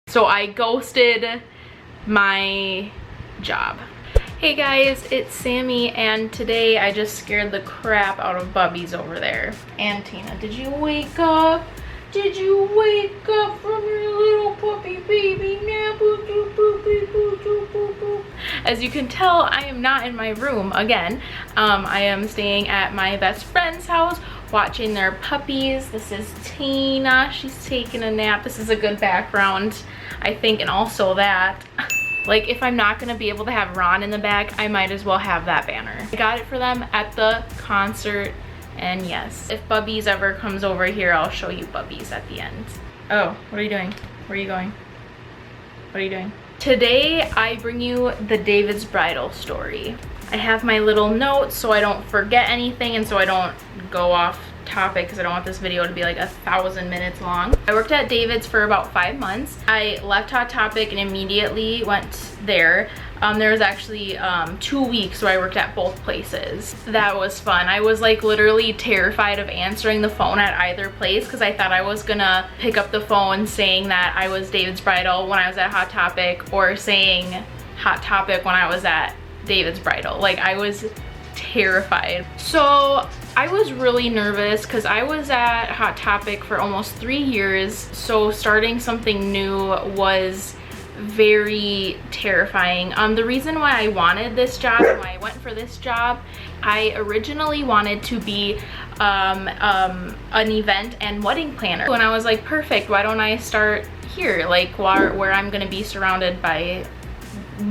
So I ghosted my job. Hey guys, it's Sammy, and today I just scared the crap out of Bubby's over there. And Tina, did you wake up? Did you wake up from your little puppy baby nap? As you can tell, I am not in my room again. I am staying at my best friend's house watching their puppies. This is Tina. She's taking a nap. This is a good background, I think, and also that. Like, if I'm not gonna be able to have Ron in the back, I might as well have that banner. I got it for them at the concert, and yes, if Bubby's ever comes over here, I'll show you Bubby's at the end. Oh, what are you doing? Where are you going? What are you doing? Today, I bring you the David's Bridal story. I have my little notes so I don't forget anything and so I don't go off topic because I don't want this video to be like 1,000 minutes long. I worked at David's for about 5 months. I left Hot Topic and immediately went there. There was actually 2 weeks where I worked at both places. That was fun. I was like literally terrified of answering the phone at either place because I thought I was gonna pick up the phone saying that I was David's Bridal when I was at Hot Topic, or saying Hot Topic when I was at David's Bridal. Like, I was terrified. So I was really nervous because I was at Hot Topic for almost 3 years, so starting something new was very terrifying. The reason why I wanted this job and why I went for this job, I originally wanted to be an event and wedding planner, and I was like, perfect, why don't I start here, like where I'm gonna be surrounded by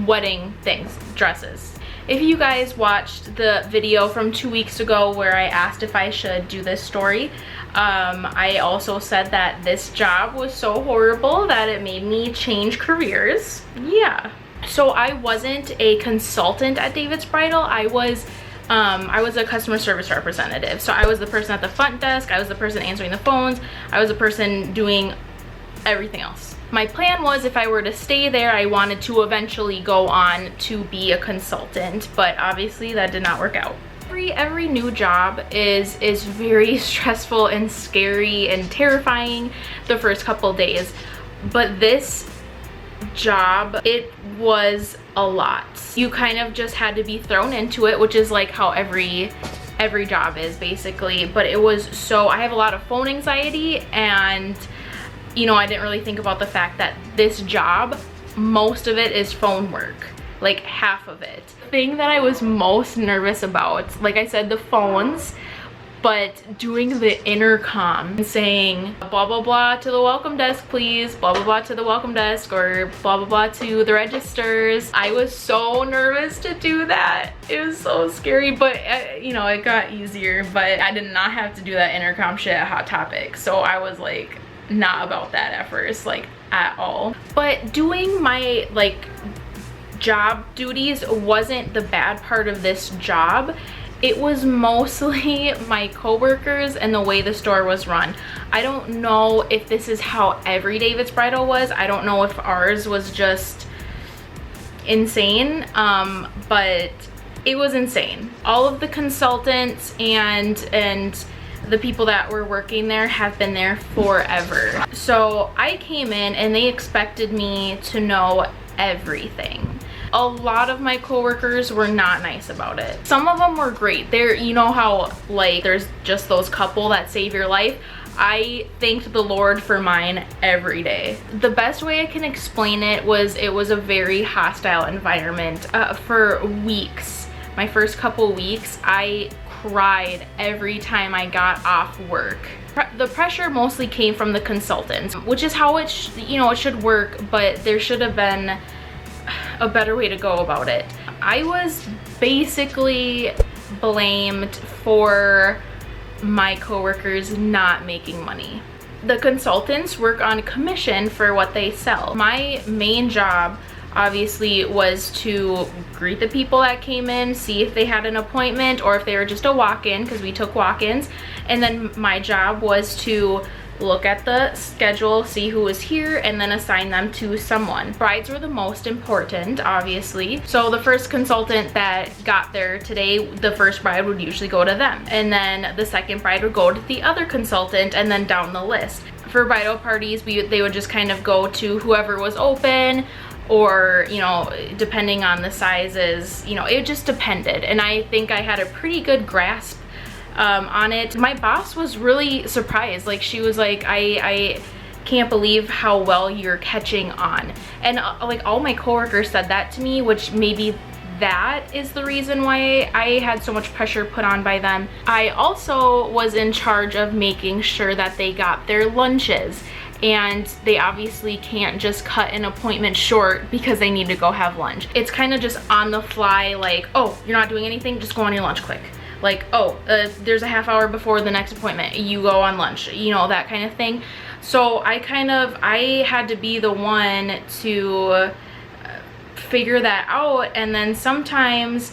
wedding things, dresses. If you guys watched the video from 2 weeks ago where I asked if I should do this story, I also said that this job was so horrible that it made me change careers. Yeah. So I wasn't a consultant at David's Bridal. I was a customer service representative. So I was the person at the front desk, I was the person answering the phones, I was the person doing everything else. My plan was, if I were to stay there, I wanted to eventually go on to be a consultant, but obviously that did not work out. Every new job is very stressful and scary and terrifying the first couple days, but this job, it was a lot. You kind of just had to be thrown into it, which is like how every job is basically, but it was so, I have a lot of phone anxiety, and you know, I didn't really think about the fact that this job, most of it is phone work, like half of it. The thing that I was most nervous about, like I said, the phones, but doing the intercom and saying blah blah blah to the welcome desk please, blah blah blah to the welcome desk, or blah blah blah to the registers. I was so nervous to do that. It was so scary, but you know, it got easier. But I did not have to do that intercom shit at Hot Topic, so I was like not about that at first, like at all. But doing my like job duties wasn't the bad part of this job. It was mostly my coworkers and the way the store was run. I don't know if this is how every David's Bridal was. I don't know if ours was just insane, but it was insane. All of the consultants and the people that were working there have been there forever. So I came in and they expected me to know everything. A lot of my coworkers were not nice about it. Some of them were great. You know how like there's just those couple that save your life? I thanked the Lord for mine every day. The best way I can explain it was a very hostile environment. For weeks, my first couple weeks, I cried every time I got off work. The pressure mostly came from the consultants, which is how it should work, but there should have been a better way to go about it. I was basically blamed for my coworkers not making money. The consultants work on commission for what they sell. My main job obviously was to greet the people that came in, see if they had an appointment or if they were just a walk-in, because we took walk-ins, and then my job was to look at the schedule, see who was here, and then assign them to someone. Brides were the most important, obviously. So the first consultant that got there today, the first bride would usually go to them. And then the second bride would go to the other consultant, and then down the list. for bridal parties, they would just kind of go to whoever was open, or, you know, depending on the sizes, you know, it just depended. And I think I had a pretty good grasp on it. My boss was really surprised. Like, she was like, I can't believe how well you're catching on. And like, all my coworkers said that to me, which maybe that is the reason why I had so much pressure put on by them. I also was in charge of making sure that they got their lunches, and they obviously can't just cut an appointment short because they need to go have lunch. It's kind of just on the fly, like, oh, you're not doing anything, just go on your lunch quick. Like, oh, there's a half hour before the next appointment, you go on lunch, you know, that kind of thing. So I had to be the one to figure that out. And then sometimes,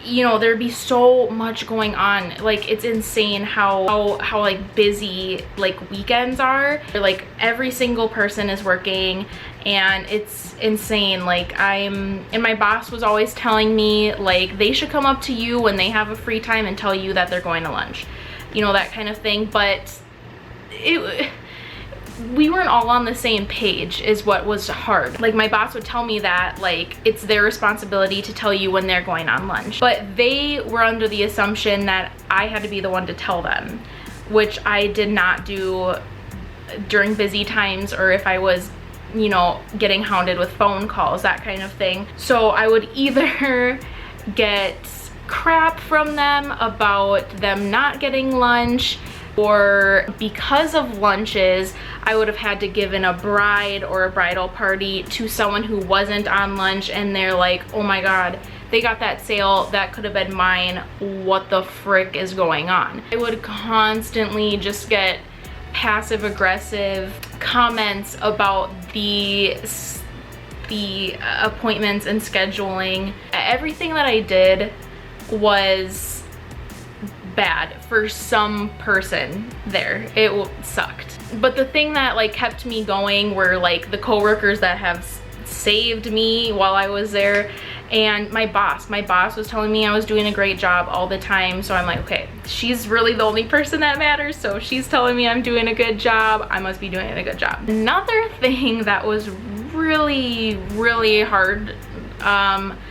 you know, there'd be so much going on. Like, it's insane how like busy like weekends are. Like, every single person is working, and it's insane. Like, and my boss was always telling me, like, they should come up to you when they have a free time and tell you that they're going to lunch, you know, that kind of thing. But we weren't all on the same page is what was hard. Like, my boss would tell me that, like, it's their responsibility to tell you when they're going on lunch. But they were under the assumption that I had to be the one to tell them, which I did not do during busy times, or if I was, you know, getting hounded with phone calls, that kind of thing. So I would either get crap from them about them not getting lunch, or because of lunches, I would have had to give in a bride or a bridal party to someone who wasn't on lunch, and they're like, oh my god, they got that sale, that could have been mine, what the frick is going on? I would constantly just get passive aggressive comments about the appointments and scheduling. Everything that I did was bad for some person there. It sucked. But the thing that like kept me going were like the coworkers that have saved me while I was there, and my boss. My boss was telling me I was doing a great job all the time, so I'm like, okay, she's really the only person that matters, so if she's telling me I'm doing a good job, I must be doing a good job. Another thing that was really hard,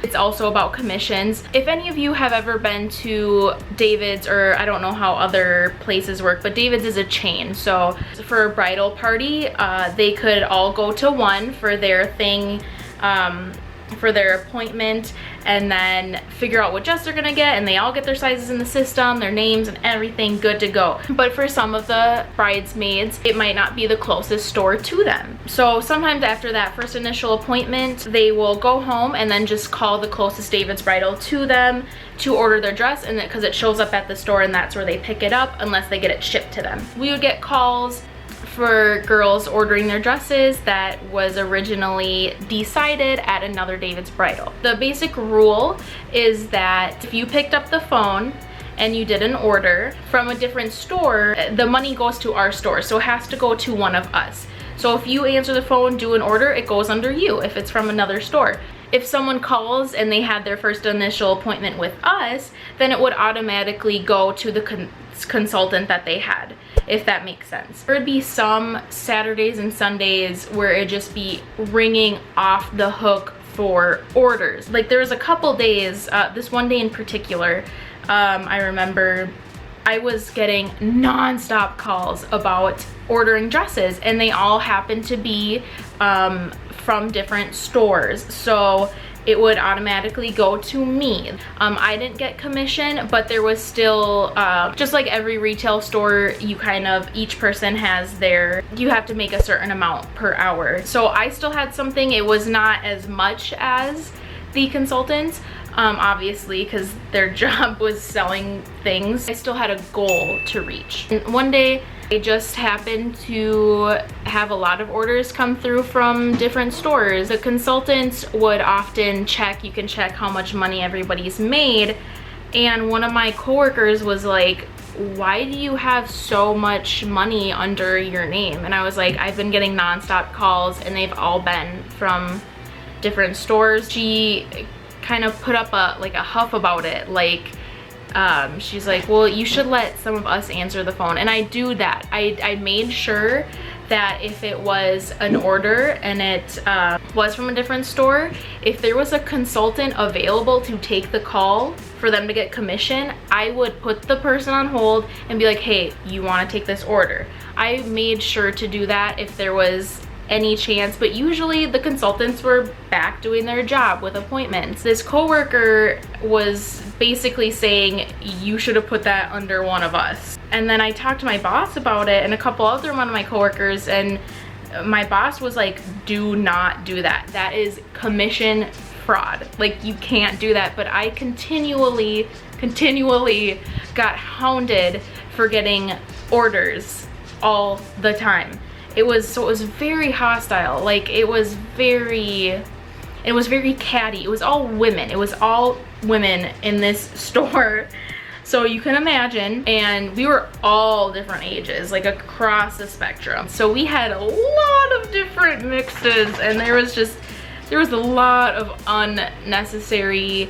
it's also about commissions. If any of you have ever been to David's, or I don't know how other places work, but David's is a chain. So for a bridal party, they could all go to one for their thing, for their appointment, and then figure out what dress they're gonna get, and they all get their sizes in the system, their names and everything, good to go. But for some of the bridesmaids, it might not be the closest store to them. So sometimes after that first initial appointment, they will go home and then just call the closest David's Bridal to them to order their dress, and because it shows up at the store and that's where they pick it up unless they get it shipped to them. We would get calls for girls ordering their dresses that was originally decided at another David's Bridal. The basic rule is that if you picked up the phone and you did an order from a different store, the money goes to our store, so it has to go to one of us. So if you answer the phone, do an order, it goes under you if it's from another store. If someone calls and they had their first initial appointment with us, then it would automatically go to the consultant that they had, if that makes sense. There would be some Saturdays and Sundays where it'd just be ringing off the hook for orders. Like, there was a couple days, this one day in particular, I remember I was getting non-stop calls about ordering dresses, and they all happened to be from different stores, so it would automatically go to me. I didn't get commission, but there was still, just like every retail store, you kind of, each person has you have to make a certain amount per hour. So I still had something. It was not as much as the consultants, obviously, because their job was selling things. I still had a goal to reach. And one day, I just happened to have a lot of orders come through from different stores. The consultants would often check, you can check how much money everybody's made, and one of my coworkers was like, why do you have so much money under your name? And I was like, I've been getting nonstop calls, and they've all been from different stores. She kind of put up a huff about it, like, she's like, well, you should let some of us answer the phone. And I do that. I made sure that if it was an order and it was from a different store, if there was a consultant available to take the call for them to get commission, I would put the person on hold and be like, hey, you want to take this order? I made sure to do that if there was any chance, but usually the consultants were back doing their job with appointments. This coworker was basically saying, you should have put that under one of us. And then I talked to my boss about it and a couple other one of my coworkers, and my boss was like, do not do that. That is commission fraud. Like, you can't do that. But I continually got hounded for getting orders all the time. It was very hostile. Like, it was very catty. It was all women. It was all women in this store. So you can imagine, and we were all different ages, like across the spectrum. So we had a lot of different mixes, and there was a lot of unnecessary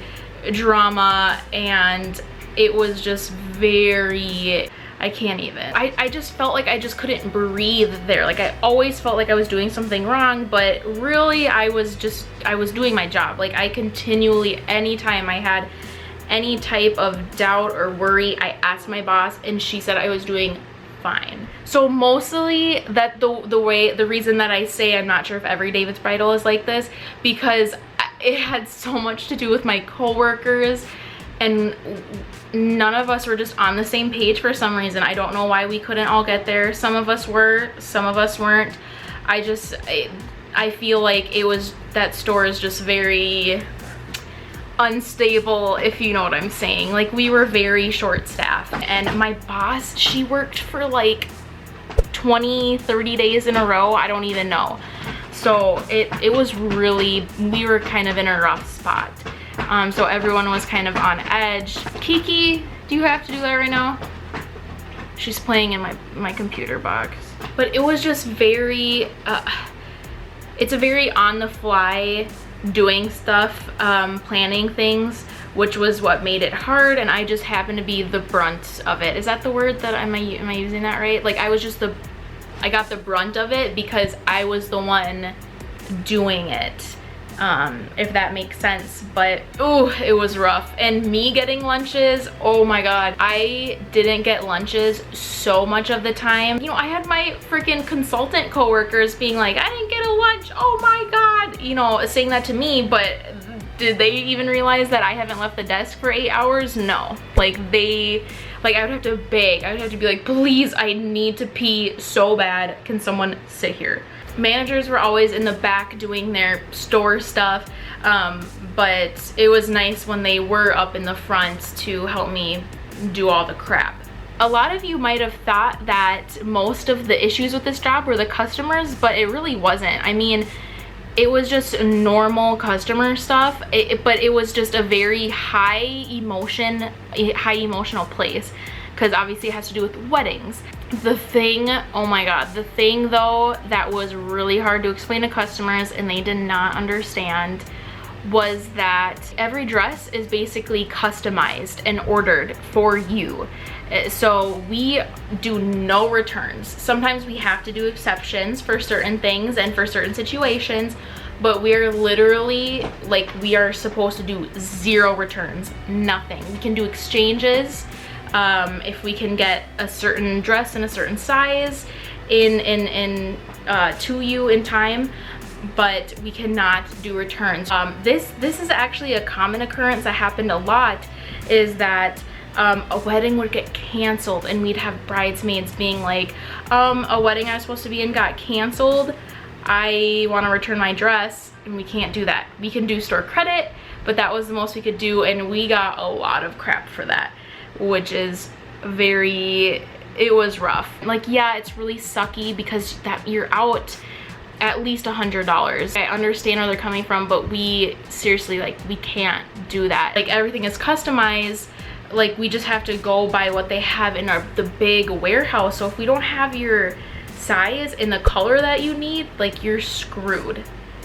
drama, and it was just very, I can't even. I just felt like I just couldn't breathe there. Like, I always felt like I was doing something wrong, but really I was doing my job. Like, I continually, anytime I had any type of doubt or worry, I asked my boss and she said I was doing fine. So mostly that the reason that I say I'm not sure if every David's Bridal is like this, because it had so much to do with my coworkers, and none of us were just on the same page for some reason. I don't know why we couldn't all get there. Some of us were, some of us weren't. I feel like that store is just very unstable, if you know what I'm saying. Like, we were very short-staffed, and my boss, she worked for like 20-30 days in a row. I don't even know. So it was really, we were kind of in a rough spot. So everyone was kind of on edge. Kiki, do you have to do that right now? She's playing in my computer box. But it was just very, it's a very on the fly doing stuff, planning things, which was what made it hard, and I just happened to be the brunt of it. Is that the word that am I using that right? Like, I got the brunt of it because I was the one doing it, if that makes sense. But oh, it was rough. And me getting lunches, oh my god, I didn't get lunches so much of the time. You know, I had my freaking consultant coworkers being like, I didn't get a lunch, oh my god, you know, saying that to me, but did they even realize that I haven't left the desk for 8 hours? No. Like, I would have to beg. I would have to be like, please, I need to pee so bad. Can someone sit here? Managers were always in the back doing their store stuff, but it was nice when they were up in the front to help me do all the crap. A lot of you might have thought that most of the issues with this job were the customers, but it really wasn't. I mean, it was just normal customer stuff, but it was just a very high emotional place, because obviously it has to do with weddings. The thing, oh my god, the thing though that was really hard to explain to customers and they did not understand was that every dress is basically customized and ordered for you. So we do no returns. Sometimes we have to do exceptions for certain things and for certain situations, but we're literally, like, we are supposed to do 0 returns, nothing. We can do exchanges if we can get a certain dress in a certain size to you in time, but we cannot do returns. This is actually a common occurrence that happened a lot, is that a wedding would get canceled and we'd have bridesmaids being like, a wedding I was supposed to be in got canceled, I want to return my dress, and we can't do that. We can do store credit, but that was the most we could do, and we got a lot of crap for that, which is it was rough. Like, yeah, it's really sucky because that you're out at least $100. I understand where they're coming from, but we seriously, like, we can't do that. Like, everything is customized. Like, we just have to go by what they have in the big warehouse. So if we don't have your size in the color that you need, like, you're screwed,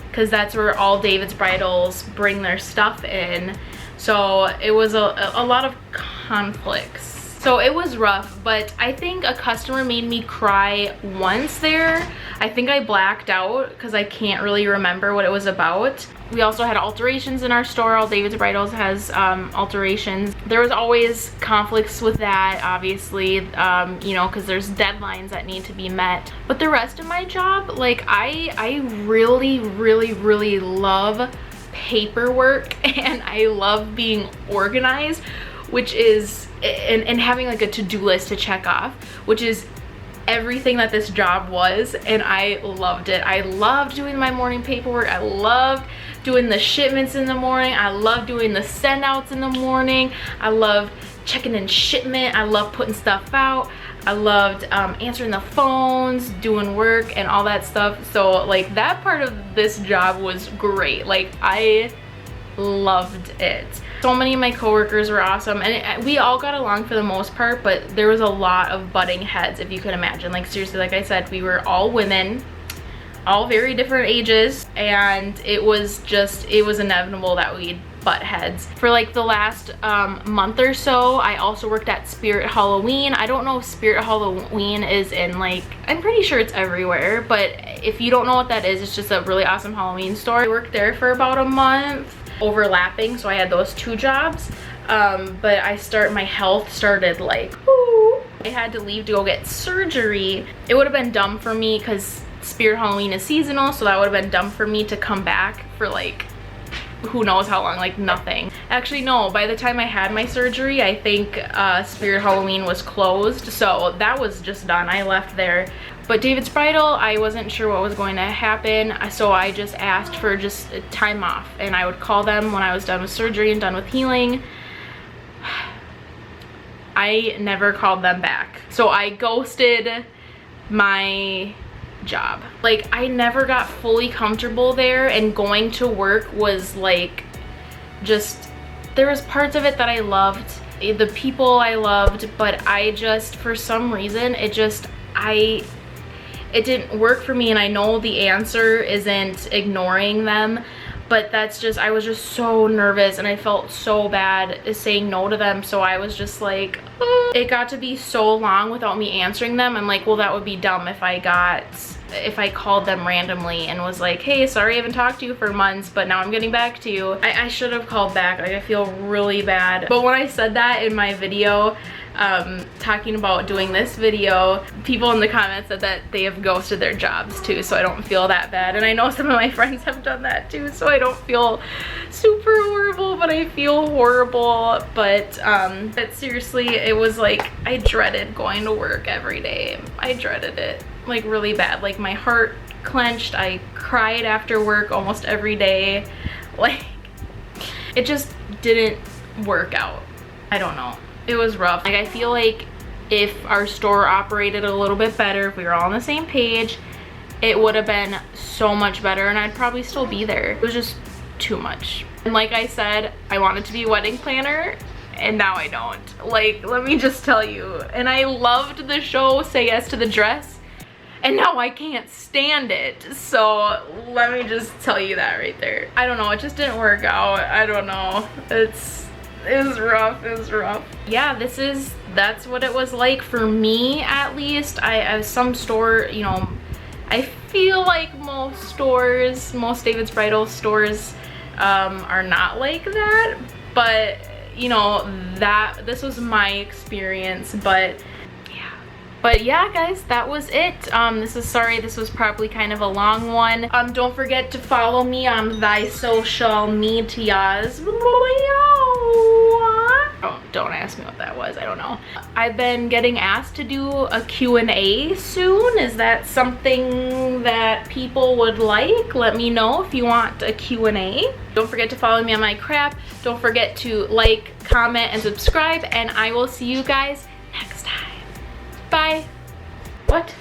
because that's where all David's Bridals bring their stuff in. So it was a lot of conflicts. So it was rough, but I think a customer made me cry once there. I think I blacked out because I can't really remember what it was about. We also had alterations in our store. All David's Bridals has alterations. There was always conflicts with that, obviously, you know, because there's deadlines that need to be met. But the rest of my job, like I really love paperwork, and I love being organized, which is, and having like a to-do list to check off, which is everything that this job was, and I loved it. I loved doing my morning paperwork. I loved doing the shipments in the morning. I loved doing the send outs in the morning. I loved checking in shipment. I loved putting stuff out. I loved answering the phones, doing work and all that stuff. So like that part of this job was great. Like I loved it. So many of my coworkers were awesome, and we all got along for the most part, but there was a lot of butting heads, if you could imagine. Like seriously, like I said, we were all women, all very different ages, and it was inevitable that we'd butt heads. For like the last month or so, I also worked at Spirit Halloween. I don't know if Spirit Halloween is in, like, I'm pretty sure it's everywhere, but if you don't know what that is, it's just a really awesome Halloween store. I worked there for about a month, overlapping, so I had those two jobs. But my health started like, whoo. I had to leave to go get surgery. It would have been dumb for me because Spirit Halloween is seasonal, so that would have been dumb for me to come back for like who knows how long, like nothing. Actually no, by the time I had my surgery, I think Spirit Halloween was closed, so that was just done. I left there. But David's Bridal, I wasn't sure what was going to happen, so I just asked for just time off, and I would call them when I was done with surgery and done with healing. I never called them back, so I ghosted my job. Like I never got fully comfortable there, and going to work was like, just, there was parts of it that I loved, the people I loved, but I just, for some reason, it didn't work for me. And I know the answer isn't ignoring them, but that's just, I was just so nervous, and I felt so bad saying no to them. So I was just like, oh. It got to be so long without me answering them. I'm like, well, that would be dumb if I called them randomly and was like, hey, sorry I haven't talked to you for months, but now I'm getting back to you. I should have called back. Like I feel really bad. But when I said that in my video, talking about doing this video, people in the comments said that they have ghosted their jobs too, so I don't feel that bad. And I know some of my friends have done that too, so I don't feel super horrible, but I feel horrible. But seriously, it was like, I dreaded going to work every day. I dreaded it like really bad. Like my heart clenched. I cried after work almost every day. Like it just didn't work out. I don't know. It was rough. Like I feel like if our store operated a little bit better, if we were all on the same page, it would have been so much better, and I'd probably still be there. It was just too much. And like I said, I wanted to be a wedding planner, and now I don't. Like, let me just tell you. And I loved the show Say Yes to the Dress, and now I can't stand it. So let me just tell you that right there. I don't know, it just didn't work out. I don't know. It was rough. It was rough. Yeah, that's what it was like for me, at least. Some store, you know, I feel like most David's Bridal stores are not like that, but you know, this was my experience. But yeah, guys, that was it. This was probably kind of a long one. Don't forget to follow me on thy social medias. Don't ask me what that was. I don't know. I've been getting asked to do a Q&A soon. Is that something that people would like? Let me know if you want a Q&A. Don't forget to follow me on my crap. Don't forget to like, comment, and subscribe, and I will see you guys next time. Bye. What?